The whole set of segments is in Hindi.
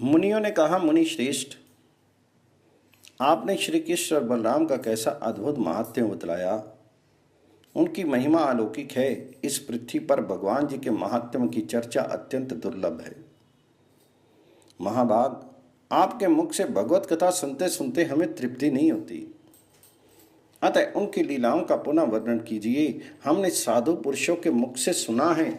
मुनियों ने कहा, मुनि श्रेष्ठ, आपने श्री कृष्ण और बलराम का कैसा अद्भुत महात्म्य बतलाया। उनकी महिमा अलौकिक है। इस पृथ्वी पर भगवान जी के महात्म्य की चर्चा अत्यंत दुर्लभ है। महाभाग, आपके मुख से भगवत कथा सुनते सुनते हमें तृप्ति नहीं होती, अतः उनकी लीलाओं का पुनः वर्णन कीजिए। हमने साधु पुरुषों के मुख से सुना है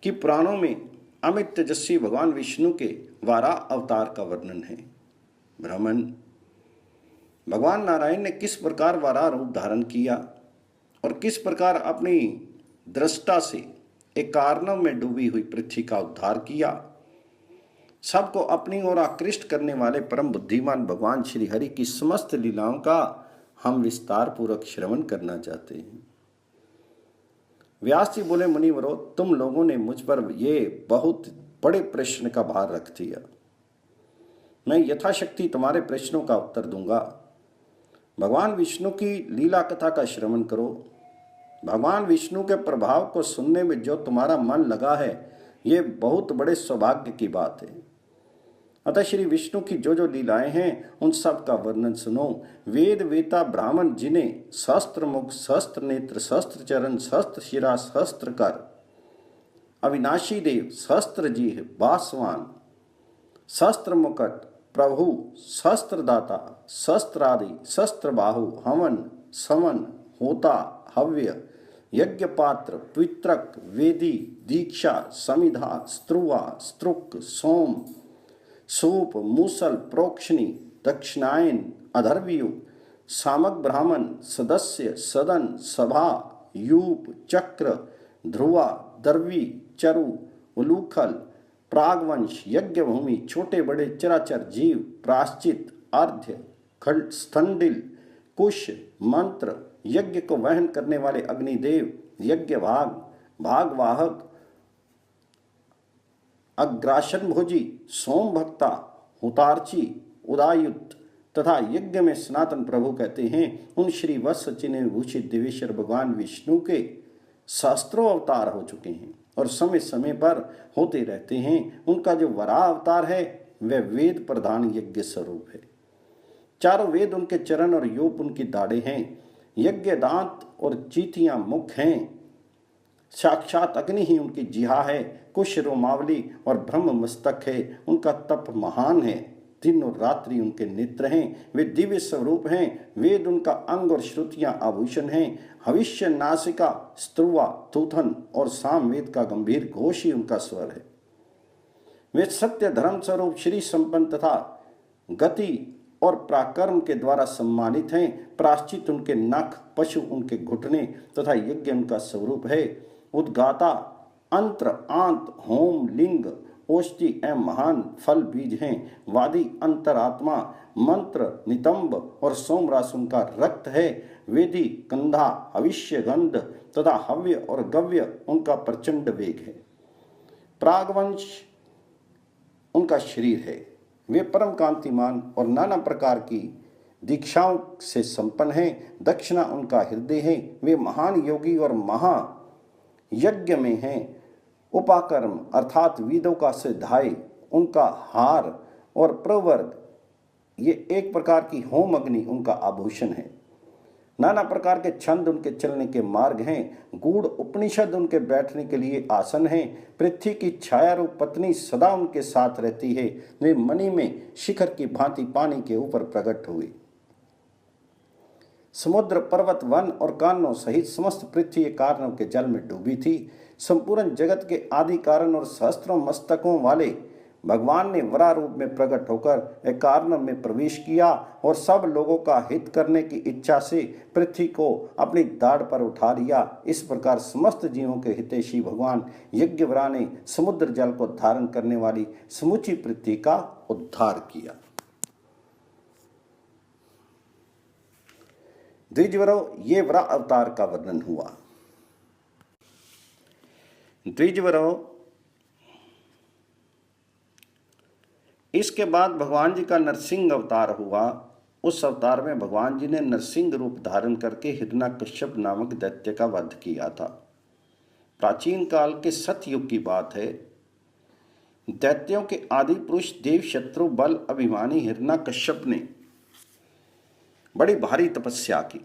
कि पुराणों में अमित तेजस्वी भगवान विष्णु के वाराह अवतार का वर्णन है। ब्राह्मण, भगवान नारायण ने किस प्रकार वाराह रूप धारण किया और किस प्रकार अपनी दृष्टा से एक कार्नव में डूबी हुई पृथ्वी का उद्धार किया, सबको अपनी ओर आकृष्ट करने वाले परम बुद्धिमान भगवान श्री हरि की समस्त लीलाओं का हम विस्तार पूर्वक श्रवण करना चाहते हैं। व्यास जी बोले, मुनिवरों, तुम लोगों ने मुझ पर ये बहुत बड़े प्रश्न का भार रख दिया। मैं यथाशक्ति तुम्हारे प्रश्नों का उत्तर दूंगा। भगवान विष्णु की लीला कथा का श्रवण करो। भगवान विष्णु के प्रभाव को सुनने में जो तुम्हारा मन लगा है, ये बहुत बड़े सौभाग्य की बात है। अतः श्री विष्णु की जो जो लीलाएं हैं, उन सब का वर्णन सुनो। वेद वेता ब्राह्मण जिन्हें सहस्त्र मुख, सहस्त्र नेत्र, सहस्त्र चरण, सहस्त्र शिरा, सहस्त्र कर, अविनाशी देव, सहस्त्र जीह, बासवान, सहस्त्र मुकट, प्रभु, सहस्त्र दाता, सहस्त्रादि, सहस्त्र बाहु, हवन, समन, होता, हव्य, यज्ञ पात्र, पितृक, वेदी, दीक्षा, समिधा, स्त्रुवा, स्त्रुक, सोम, सूप, मूसल, प्रोक्षणी, दक्षिणायन, अधर्वयु, सामक ब्राह्मण, सदस्य, सदन, सभा, यूप, चक्र, ध्रुवा, दर्वी, चरु, उलूखल, प्रागवंश, यज्ञ भूमि, छोटे बड़े चराचर जीव, प्राश्चित, अर्ध्य, स्तंडिल, कुश, मंत्र, यज्ञ को वहन करने वाले अग्निदेव, यज्ञ भाग, भागवाहक, अग्रासन भोजी, सोम भक्ता, हुतार्ची, उदायुत तथा यज्ञ में सनातन प्रभु कहते हैं। उन श्री वत्स चिन्ह भूषित दिवेश्वर भगवान विष्णु के सहस्त्रों अवतार हो चुके हैं और समय समय पर होते रहते हैं। उनका जो वराह अवतार है वह वेद प्रधान यज्ञ स्वरूप है। चारों वेद उनके चरण और यूप उनकी दाढ़ें हैं। यज्ञ दांत और चीटियां मुख हैं। साक्षात अग्नि ही उनकी जिहा है। कुश रोमावली और ब्रह्म मस्तक है। उनका तप महान है। दिन और रात्रि उनके नेत्र हैं। वे दिव्य स्वरूप हैं। वेद उनका अंग और श्रुतियां आभूषण हैं। हविष्य नासिका, स्त्रुवा, थूथन और सामवेद का गंभीर घोष ही उनका स्वर है। वे सत्य धर्म स्वरूप श्री संपन्न तथा गति और पराक्रम के द्वारा सम्मानित हैं। प्राश्चित उनके नख, पशु उनके घुटने तथा यज्ञ उनका स्वरूप है। उद्गाता, अंत्र, आंत, होम, लिंग, ओष्टि एवं महान फल बीज हैं। वादी, अंतरात्मा, मंत्र, नितंब और सोमरास उनका रक्त है। वेदी, कंधा, हविष्य, गंध तथा हव्य और गव्य उनका प्रचंड वेग है। प्रागवंश उनका शरीर है। वे परम कांतिमान और नाना प्रकार की दीक्षाओं से संपन्न हैं। दक्षिणा उनका हृदय है। वे महान योगी और महा यज्ञ में हैं। उपाकर्म अर्थात वेदों का सिद्धाय उनका हार और प्रवर्ग, ये एक प्रकार की होम अग्नि उनका आभूषण है। नाना प्रकार के छंद उनके चलने के मार्ग हैं। गूढ़ उपनिषद उनके बैठने के लिए आसन हैं। पृथ्वी की छाया रूप पत्नी सदा उनके साथ रहती है। वे मणि में शिखर की भांति पानी के ऊपर प्रकट हुई। समुद्र, पर्वत, वन और कानों सहित समस्त पृथ्वी कारणों के जल में डूबी थी। संपूर्ण जगत के आदि कारण और सहस्त्रों मस्तकों वाले भगवान ने वराह रूप में प्रकट होकर एक कारण में प्रवेश किया और सब लोगों का हित करने की इच्छा से पृथ्वी को अपनी दाढ़ पर उठा लिया। इस प्रकार समस्त जीवों के हितैषी भगवान यज्ञवरा ने समुद्र जल को धारण करने वाली समूची पृथ्वी का उद्धार किया। द्विजवरों, ये वरा अवतार का वर्णन हुआ। द्विजवरों, इसके बाद भगवान जी का नरसिंह अवतार हुआ। उस अवतार में भगवान जी ने नरसिंह रूप धारण करके हिरण्यकश्यप नामक दैत्य का वध किया था। प्राचीन काल के सतयुग की बात है। दैत्यों के आदि पुरुष देव शत्रु बल अभिमानी हिरण्यकश्यप ने बड़ी भारी तपस्या की।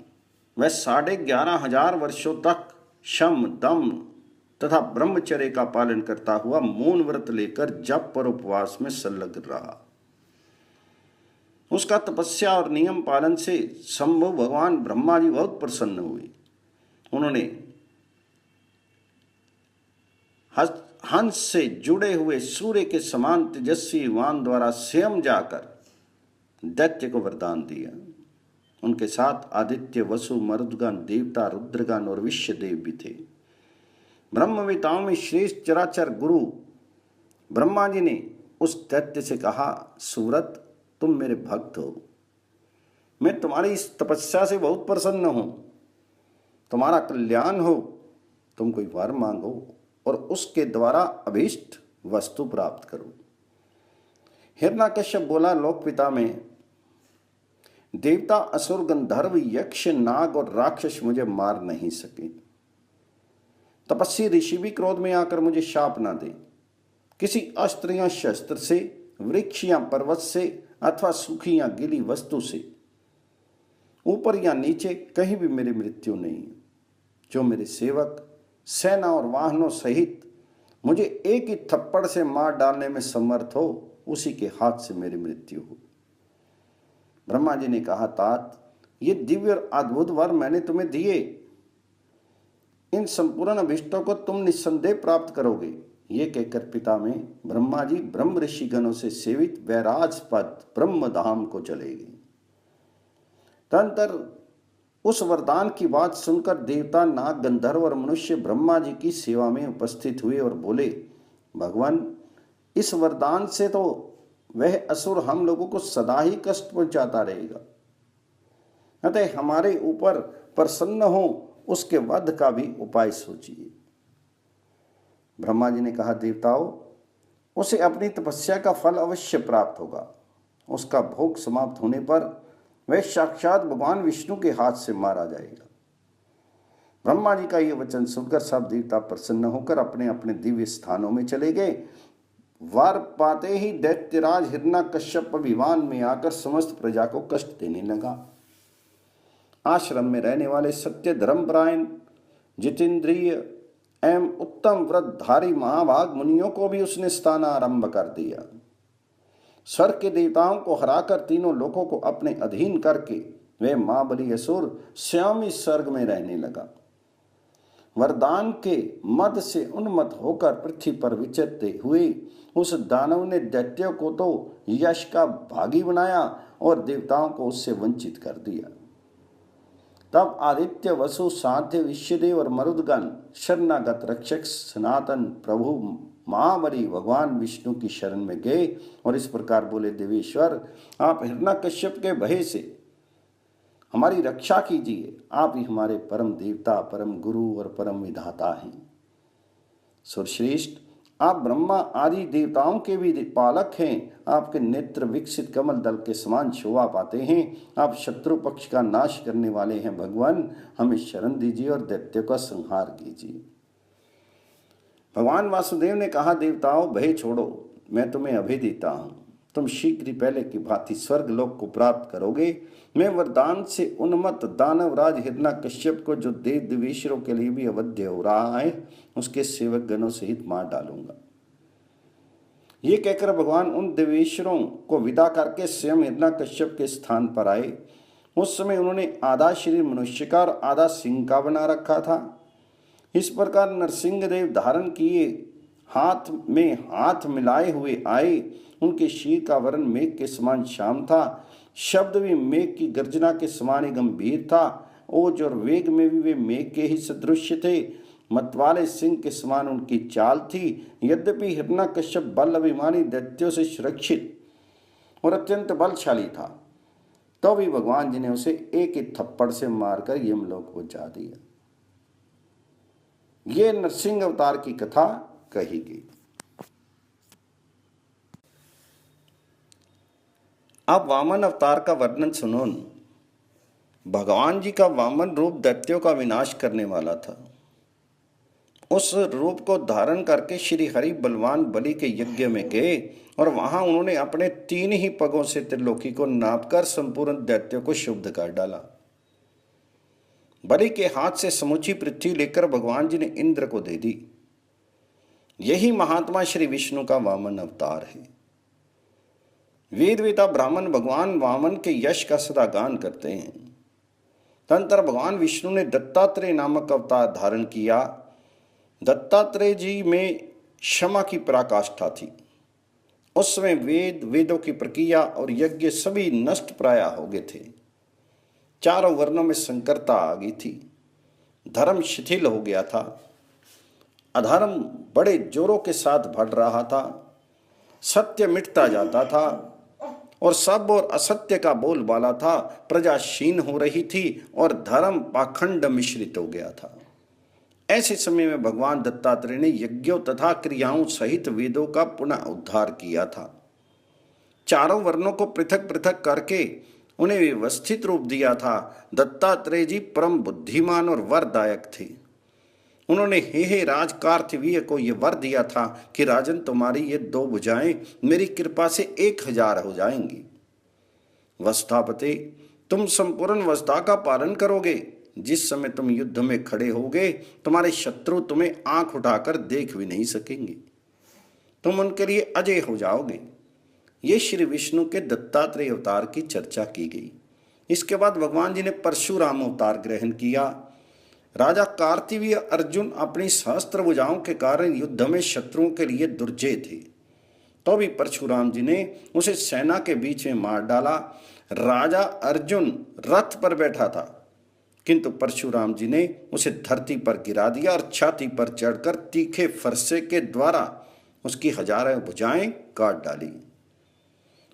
वह 11,500 वर्षों तक शम दम तथा ब्रह्मचर्य का पालन करता हुआ मौन व्रत लेकर जप और उपवास में संलग्न रहा। उसका तपस्या और नियम पालन से शंभु भगवान ब्रह्मा जी बहुत प्रसन्न हुए। उन्होंने हंस से जुड़े हुए सूर्य के समान तेजस्वी वान द्वारा स्वयं जाकर दैत्य को वरदान दिया। उनके साथ आदित्य, वसु, मरुदगण, देवता, रुद्रगण और विश्वदेव भी थे। ब्रह्मविताओं में श्रेष्ठ चराचर गुरु ब्रह्मा जी ने उस दैत्य से कहा, सुव्रत, तुम मेरे भक्त हो, मैं तुम्हारी इस तपस्या से बहुत प्रसन्न हूं। तुम्हारा कल्याण हो, तुम कोई वर मांगो और उसके द्वारा अभीष्ट वस्तु प्राप्त करो। हिरण्यकश्यप बोला, लोकपिता में देवता, असुर, गंधर्व, यक्ष, नाग और राक्षस मुझे मार नहीं सके। तपस्वी ऋषि भी क्रोध में आकर मुझे शाप ना दे। किसी अस्त्र या शस्त्र से, वृक्ष या पर्वत से अथवा सूखी या गीली वस्तु से ऊपर या नीचे कहीं भी मेरी मृत्यु नहीं है। जो मेरे सेवक, सेना और वाहनों सहित मुझे एक ही थप्पड़ से मार डालने में समर्थ हो, उसी के हाथ से मेरी मृत्यु हो। ब्रह्मा जी ने कहा, तात, ये दिव्य और अद्भुत वर मैंने तुम्हें दिए, इन संपूर्ण अभिष्टों को तुम निस्संदेह प्राप्त करोगे। ये कहकर पिता में ब्रह्मा जी ब्रह्म ऋषि गणों से सेवित वैराज पद ब्रह्म धाम को चले गए। तदंतर उस वरदान की बात सुनकर देवता, नाग, गंधर्व और मनुष्य ब्रह्मा जी की सेवा में उपस्थित हुए और बोले, भगवान, इस वरदान से तो वह असुर हम लोगों को सदा ही कष्ट पहुंचाता रहेगा, अतः हमारे ऊपर प्रसन्न हो उसके वध का भी उपाय सोचिए। ब्रह्मा जी ने कहा, देवताओं, उसे अपनी तपस्या का फल अवश्य प्राप्त होगा। उसका भोग समाप्त होने पर वह साक्षात भगवान विष्णु के हाथ से मारा जाएगा। ब्रह्मा जी का यह वचन सुनकर सब देवता प्रसन्न होकर अपने अपने दिव्य स्थानों में चले गए। वर पाते ही दैत्यराज हिरण्यकश्यप अभिमान में आकर समस्त प्रजा को कष्ट देने लगा। आश्रम में रहने वाले सत्य, धर्मपरायण, जितेंद्रिय एवं उत्तम व्रतधारी महाभाग मुनियों को भी उसने स्थान आरंभ कर दिया। स्वर्ग के देवताओं को हराकर तीनों लोकों को अपने अधीन करके वे महाबली असुर स्वयं इस स्वर्ग में रहने लगा। वरदान के मद से उन्मत्त होकर पृथ्वी पर विचरते हुए उस दानव ने दैत्यों को तो यश का भागी बनाया और देवताओं को उससे वंचित कर दिया। तब आदित्य, वसु, साध्य, विश्वदेव और मरुदगण शरणागत रक्षक सनातन प्रभु महाबली भगवान विष्णु की शरण में गए और इस प्रकार बोले, देवेश्वर, आप हिरण्यकश्यप के भय से हमारी रक्षा कीजिए। आप ही हमारे परम देवता, परम गुरु और परम विधाता हैं। सुरश्रेष्ठ, आप ब्रह्मा आदि देवताओं के भी पालक हैं। आपके नेत्र विकसित कमल दल के समान शोभा पाते हैं। आप शत्रु पक्ष का नाश करने वाले हैं। भगवान, हमें शरण दीजिए और दैत्यों का संहार कीजिए। भगवान वासुदेव ने कहा, देवताओं, भय छोड़ो, मैं तुम्हें अभय देता हूँ। तुम शीघ्र ही पहले की भांति स्वर्ग लोक को प्राप्त करोगे। मैं वरदान से उन्मत्त दानवराज हिरण्यकश्यप को, जो देव देवेश्वरों के लिए भी अवध्य हो रहा है, उसके सेवक गणों सहित मार डालूंगा। ये कहकर भगवान उन देवेश्वरों को विदा करके स्वयं हिरण्यकश्यप के स्थान पर आए। उस समय उन्होंने आधा शरीर मनुष्य का और आधा सिंह का बना रखा था। इस प्रकार नरसिंह देव धारण किए हाथ में हाथ मिलाए हुए आए। उनके शीर का वर्ण मेघ के समान श्याम था। शब्द भी मेघ की गर्जना के समान ही गंभीर था। ओज और वेग में भी वे मेघ के ही सदृश थे। मतवाले सिंह के समान उनकी चाल थी। यद्यपि हिरण्यकश्यप बल अभिमानी दैत्यों से सुरक्षित और अत्यंत बलशाली था, तो भी भगवान जी ने उसे एक ही थप्पड़ से मारकर यमलोक पहुंचा दिया। ये नरसिंह अवतार की कथा कही गई। अब वामन अवतार का वर्णन सुनो। भगवान जी का वामन रूप दैत्यों का विनाश करने वाला था। उस रूप को धारण करके श्री हरि बलवान बलि के यज्ञ में गए और वहां उन्होंने अपने 3 ही पगों से त्रिलोकी को नापकर संपूर्ण दैत्यों को शुद्ध कर डाला। बलि के हाथ से समूची पृथ्वी लेकर भगवान जी ने इंद्र को दे दी। यही महात्मा श्री विष्णु का वामन अवतार है। वेद वेता ब्राह्मण भगवान वामन के यश का सदा गान करते हैं। तदनंतर भगवान विष्णु ने दत्तात्रेय नामक अवतार धारण किया। दत्तात्रेय जी में क्षमा की पराकाष्ठा थी। उस समय वेदों की प्रक्रिया और यज्ञ सभी नष्ट प्राय हो गए थे। चारों वर्णों में संकरता आ गई थी। धर्म शिथिल हो गया था। अधर्म बड़े जोरों के साथ बढ़ रहा था। सत्य मिटता जाता था और सब और असत्य का बोलबाला था। प्रजा क्षीण हो रही थी और धर्म पाखंड मिश्रित हो गया था। ऐसे समय में भगवान दत्तात्रेय ने यज्ञों तथा क्रियाओं सहित वेदों का पुनः उद्धार किया था। चारों वर्णों को पृथक पृथक करके उन्हें व्यवस्थित रूप दिया था। दत्तात्रेय जी परम बुद्धिमान और वरदायक थे। उन्होंने हे राज कार्तवीर्य को यह वर दिया था कि राजन तुम्हारी ये 2 भुजाएं मेरी कृपा से 1000 हो जाएंगी। वस्तापते, तुम संपूर्ण वस्ता का पालन करोगे। जिस समय तुम युद्ध में खड़े होगे तुम्हारे शत्रु तुम्हें आंख उठाकर देख भी नहीं सकेंगे। तुम उनके लिए अजय हो जाओगे। ये श्री विष्णु के दत्तात्रेय अवतार की चर्चा की गई। इसके बाद भगवान जी ने परशुराम अवतार ग्रहण किया। राजा कार्तवीर्य अर्जुन अपनी सहस्त्र भुजाओं के कारण युद्ध में शत्रुओं के लिए दुर्जय थे। तो भी परशुराम जी ने उसे सेना के बीच में मार डाला। राजा अर्जुन रथ पर बैठा था, किंतु परशुराम जी ने उसे धरती पर गिरा दिया और छाती पर चढ़कर तीखे फरसे के द्वारा उसकी 1000 भुजाएं काट डाली।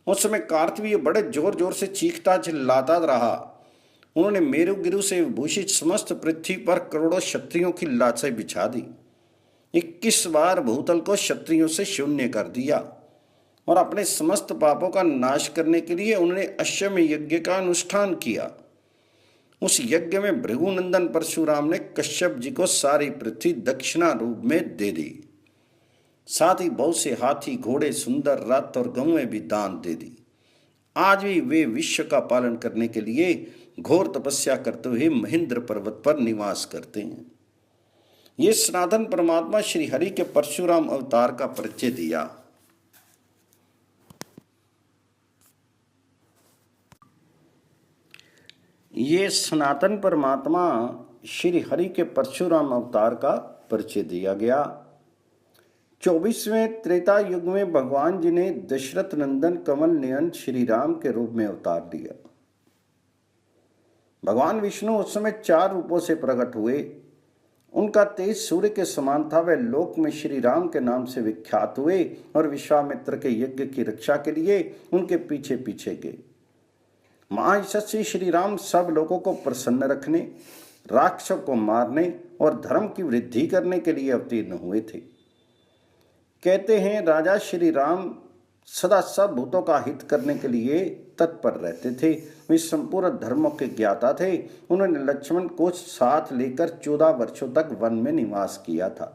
उस समय कार्तवीर्य बड़े जोर जोर से चीखता चिल्लाता रहा। उन्होंने मेरुगिरु से विभूषित समस्त पृथ्वी पर करोड़ों क्षत्रियों की लाशें बिछा दी। 21 बार भूतल को क्षत्रियों से शून्य कर दिया और अपने समस्त पापों का नाश करने के लिए उन्होंने अश्वमेध यज्ञ का अनुष्ठान किया। उस यज्ञ में भृगुनंदन परशुराम ने कश्यप जी को सारी पृथ्वी दक्षिणा रूप में दे दी। साथ ही बहुत से हाथी, घोड़े, सुंदर रथ और गौएं भी दान दे दी। आज भी वे विश्व का पालन करने के लिए घोर तपस्या करते हुए महेंद्र पर्वत पर निवास करते हैं। ये सनातन परमात्मा श्री हरि के परशुराम अवतार का परिचय दिया। ये सनातन परमात्मा श्री हरि के परशुराम अवतार का परिचय दिया गया। 24वें त्रेता युग में भगवान जी ने दशरथ नंदन कमल नयन श्री राम के रूप में अवतार लिया। भगवान विष्णु उस समय 4 रूपों से प्रकट हुए। उनका तेज सूर्य के समान था। वे लोक में श्री राम के नाम से विख्यात हुए और विश्वामित्र के यज्ञ की रक्षा के लिए उनके पीछे पीछे गए। महायशस्वी श्री राम सब लोगों को प्रसन्न रखने, राक्षसों को मारने और धर्म की वृद्धि करने के लिए अवतीर्ण हुए थे। कहते हैं राजा श्री राम सदा सब भूतों का हित करने के लिए तत्पर रहते थे। वे संपूर्ण धर्मों के ज्ञाता थे। उन्होंने लक्ष्मण को साथ लेकर 14 वर्षों तक वन में निवास किया था।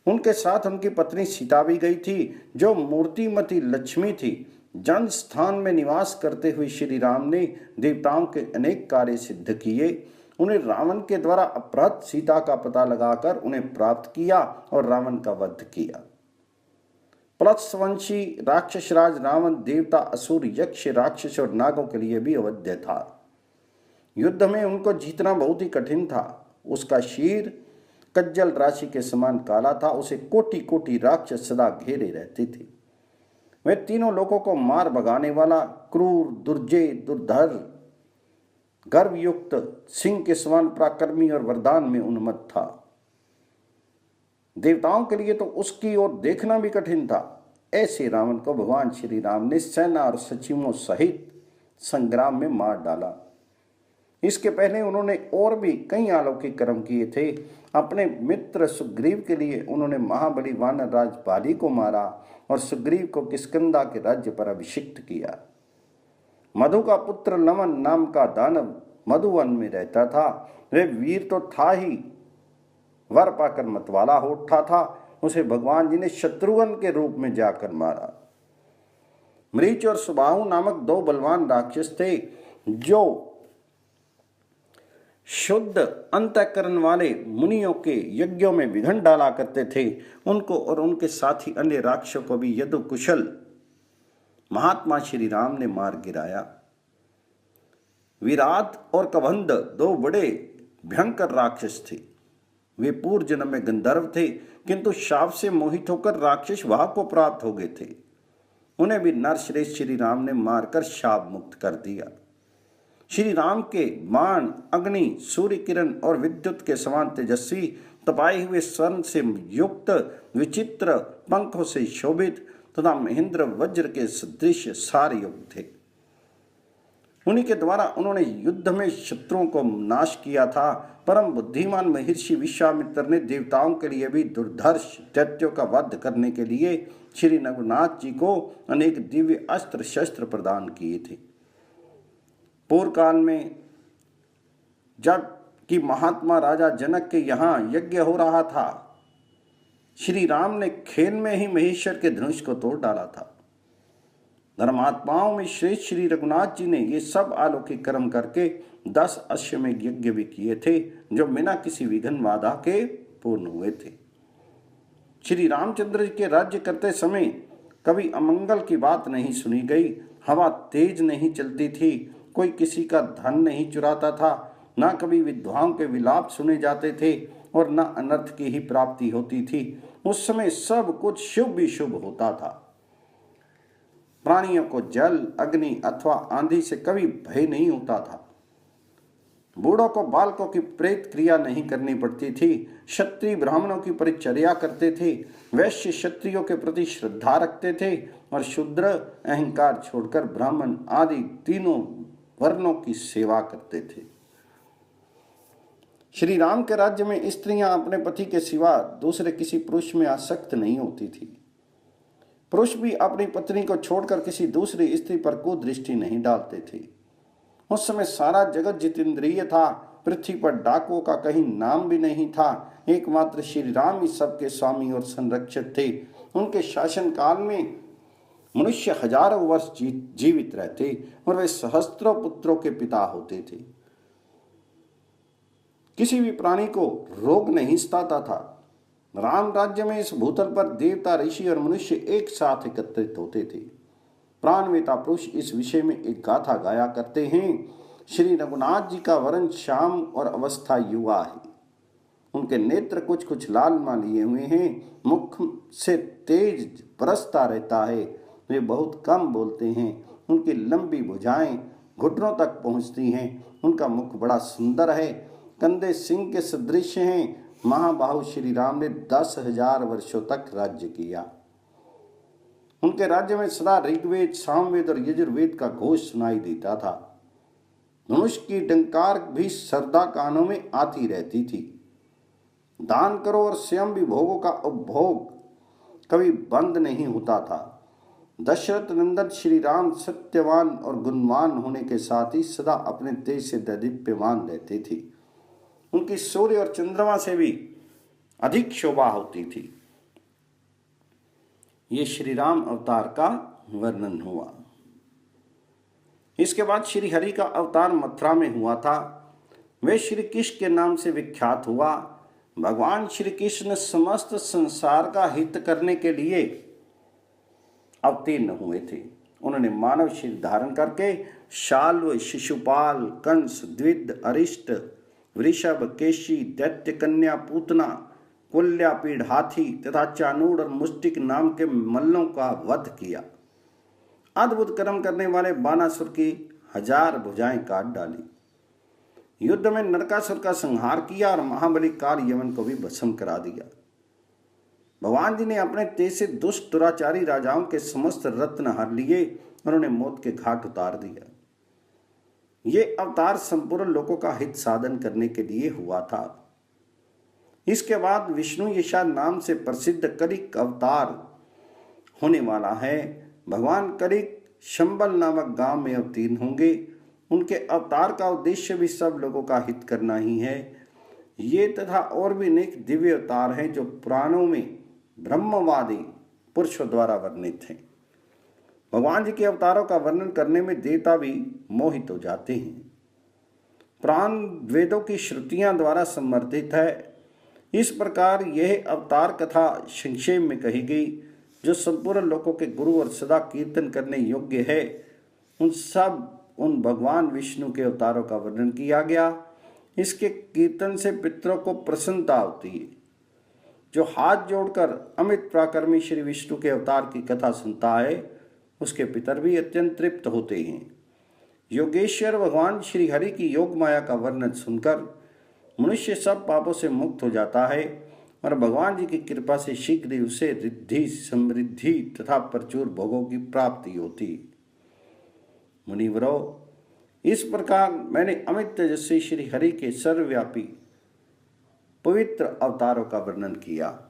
उनके साथ उनकी पत्नी सीता भी गई थी, जो मूर्तिमती लक्ष्मी थी। जन स्थान में निवास करते हुए श्री राम ने देवताओं के अनेक कार्य सिद्ध किए। उन्हें रावण के द्वारा अपहृत सीता का पता लगाकर उन्हें प्राप्त किया और रावण का वध किया। प्लवंशी राक्षस राज रावण देवता, असुर, यक्ष, राक्षस और नागों के लिए भी अवध्य था। युद्ध में उनको जीतना बहुत ही कठिन था। उसका शीर कज्जल राशि के समान काला था। उसे कोटि कोटि राक्षस सदा घेरे रहते थे। वह तीनों लोगों को मार भगाने वाला, क्रूर, दुर्जय, दुर्धर, गर्वयुक्त, सिंह के समान पराक्रमी और वरदान में उन्मत्त था। देवताओं के लिए तो उसकी ओर देखना भी कठिन था। ऐसे रावण को भगवान श्री राम ने सेना और सचिवों सहित संग्राम में मार डाला। इसके पहले उन्होंने और भी कई अलौकिक कर्म किए थे। अपने मित्र सुग्रीव के लिए उन्होंने महाबली वानर राज बाली को मारा और सुग्रीव को किष्किंधा के राज्य पर अभिषिक्त किया। मधु का पुत्र लवन नाम का दानव मधुवन में रहता था। वह वीर तो था ही, वर पाकर मतवाला हो उठा था, उसे भगवान जी ने शत्रुघ्न के रूप में जाकर मारा। मरीच और सुबाहु नामक दो बलवान राक्षस थे जो शुद्ध अंतःकरण वाले मुनियों के यज्ञों में विघ्न डाला करते थे। उनको और उनके साथी अन्य राक्षसों को भी यदुकुशल महात्मा श्री राम ने मार गिराया। विराट और कबंध दो बड़े भयंकर राक्षस थे। वे पूर्व जन्म में गंधर्व थे, किंतु शाप से मोहित होकर राक्षस भाव को प्राप्त हो गए थे। उन्हें भी नरश्रेष्ठ श्री राम ने मारकर शाप मुक्त कर दिया। श्री राम के बाण अग्नि, सूर्य किरण और विद्युत के समान तेजस्वी, तपाए हुए स्वर्ण से युक्त, विचित्र पंखों से शोभित तथा महेंद्र वज्र के सदृश सार युक्त थे। उन्हीं के द्वारा उन्होंने युद्ध में शत्रुओं को नाश किया था। परम बुद्धिमान महर्षि विश्वामित्र ने देवताओं के लिए भी दुर्धर्ष दैत्यों का वध करने के लिए श्री रघुनाथ जी को अनेक दिव्य अस्त्र शस्त्र प्रदान किए थे। पूर्व काल में जब कि महात्मा राजा जनक के यहाँ यज्ञ हो रहा था, श्री राम ने खेल में ही महेश्वर के धनुष को तोड़ डाला था। धर्मात्माओं में श्रेष्ठ श्री रघुनाथ जी ने ये सब अलौकिक कर्म करके 10 अश्वमेध यज्ञ भी किए थे, जो बिना किसी विघ्न बाधा के पूर्ण हुए थे। श्री रामचंद्र जी के राज्य करते समय कभी अमंगल की बात नहीं सुनी गई। हवा तेज नहीं चलती थी, कोई किसी का धन नहीं चुराता था, ना कभी विधवाओं के विलाप सुने जाते थे और न अनर्थ की ही प्राप्ति होती थी। उस समय सब कुछ शुभ ही शुभ होता था। प्राणियों को जल, अग्नि अथवा आंधी से कभी भय नहीं होता था। बूढ़ों को बालकों की प्रेत क्रिया नहीं करनी पड़ती थी। क्षत्रिय ब्राह्मणों की परिचर्या करते थे, वैश्य क्षत्रियों के प्रति श्रद्धा रखते थे और शूद्र अहंकार छोड़कर ब्राह्मण आदि तीनों वर्णों की सेवा करते थे। श्री राम के राज्य में स्त्रियां अपने पति के सिवा दूसरे किसी पुरुष में आसक्त नहीं होती थी। पुरुष भी अपनी पत्नी को छोड़कर किसी दूसरी स्त्री पर कुदृष्टि नहीं डालते थे। उस समय सारा जगत जितेंद्रिय था। पृथ्वी पर डाकुओं का कहीं नाम भी नहीं था। एकमात्र श्री राम ही सबके स्वामी और संरक्षक थे। उनके शासन काल में मनुष्य हजारों वर्ष जीवित रहते और वे सहस्त्रों पुत्रों के पिता होते थे। किसी भी प्राणी को रोग नहीं सताता था। राम राज्य में इस भूतल पर देवता, ऋषि और मनुष्य एक साथ एकत्रित होते थे। प्राणवेता पुरुष इस विषय में एक गाथा गाया करते हैं। श्री रघुनाथ जी का वरण श्याम और अवस्था युवा है। उनके नेत्र कुछ कुछ लालमा लिए हुए हैं। मुख से तेज बरसता रहता है। वे बहुत कम बोलते हैं। उनकी लंबी भुजाएं घुटनों तक पहुंचती हैं। उनका मुख बड़ा सुंदर है। कंधे सिंह के सदृश हैं। महाबाहु श्री राम ने 10,000 वर्षों तक राज्य किया। उनके राज्य में सदा ऋग्वेद, सामवेद और यजुर्वेद का घोष सुनाई देता था। धनुष की डंकार भी सरदा कानों में आती रहती थी। दान करो और स्वयं भी भोगों का उपभोग कभी बंद नहीं होता था। दशरथ नंदन श्री राम सत्यवान और गुणवान होने के साथ ही सदा अपने तेज से दैदीप्यमान रहते थे। उनकी सूर्य और चंद्रमा से भी अधिक शोभा होती थी। ये श्री राम अवतार का वर्णन हुआ। इसके बाद श्री हरि का अवतार मथुरा में हुआ था। वे श्री कृष्ण के नाम से विख्यात हुआ। भगवान श्री कृष्ण समस्त संसार का हित करने के लिए अवतीर्ण हुए थे। उन्होंने मानव शरीर धारण करके शाल्व, शिशुपाल, कंस, द्विद, अरिष्ट, वृषभ, केशी, दैत्य कन्या, पूतना, कुल्यापीड़ हाथी तथा चानूर और मुष्टिक नाम के मल्लों का वध किया। अद्भुत कर्म करने वाले बानासुर की 1000 भुजाएं काट डाली। युद्ध में नरकासुर का संहार किया और महाबली काल यमन को भी भस्म करा दिया। भगवान जी ने अपने तेज से दुष्ट दुराचारी राजाओं के समस्त रत्न हर लिए और उन्हें मौत के घाट उतार दिया। ये अवतार संपूर्ण लोगों का हित साधन करने के लिए हुआ था। इसके बाद विष्णु यशा नाम से प्रसिद्ध कलिक अवतार होने वाला है। भगवान कलिक शंबल नामक गांव में अवतीर्ण होंगे। उनके अवतार का उद्देश्य भी सब लोगों का हित करना ही है। ये तथा और भी अनेक दिव्य अवतार हैं जो पुराणों में ब्रह्मवादी पुरुषों द्वारा वर्णित हैं। भगवान जी के अवतारों का वर्णन करने में देवता भी मोहित हो जाते हैं। पुराण वेदों की श्रुतियां द्वारा समर्थित है। इस प्रकार यह अवतार कथा संक्षेप में कही गई, जो संपूर्ण लोकों के गुरु और सदा कीर्तन करने योग्य है। उन भगवान विष्णु के अवतारों का वर्णन किया गया। इसके कीर्तन से पितरों को प्रसन्नता होती है। जो हाथ जोड़कर अमित पराक्रमी श्री विष्णु के अवतार की कथा सुनता है, उसके पितर भी अत्यंत तृप्त होते हैं। योगेश्वर भगवान श्री हरि की योग माया का वर्णन सुनकर मनुष्य सब पापों से मुक्त हो जाता है और भगवान जी की कृपा से शीघ्र ही उसे रिद्धि, समृद्धि तथा प्रचुर भोगों की प्राप्ति होती। मुनिवरों, इस प्रकार मैंने अमित तेजस्वी श्री हरि के सर्वव्यापी पवित्र अवतारों का वर्णन किया।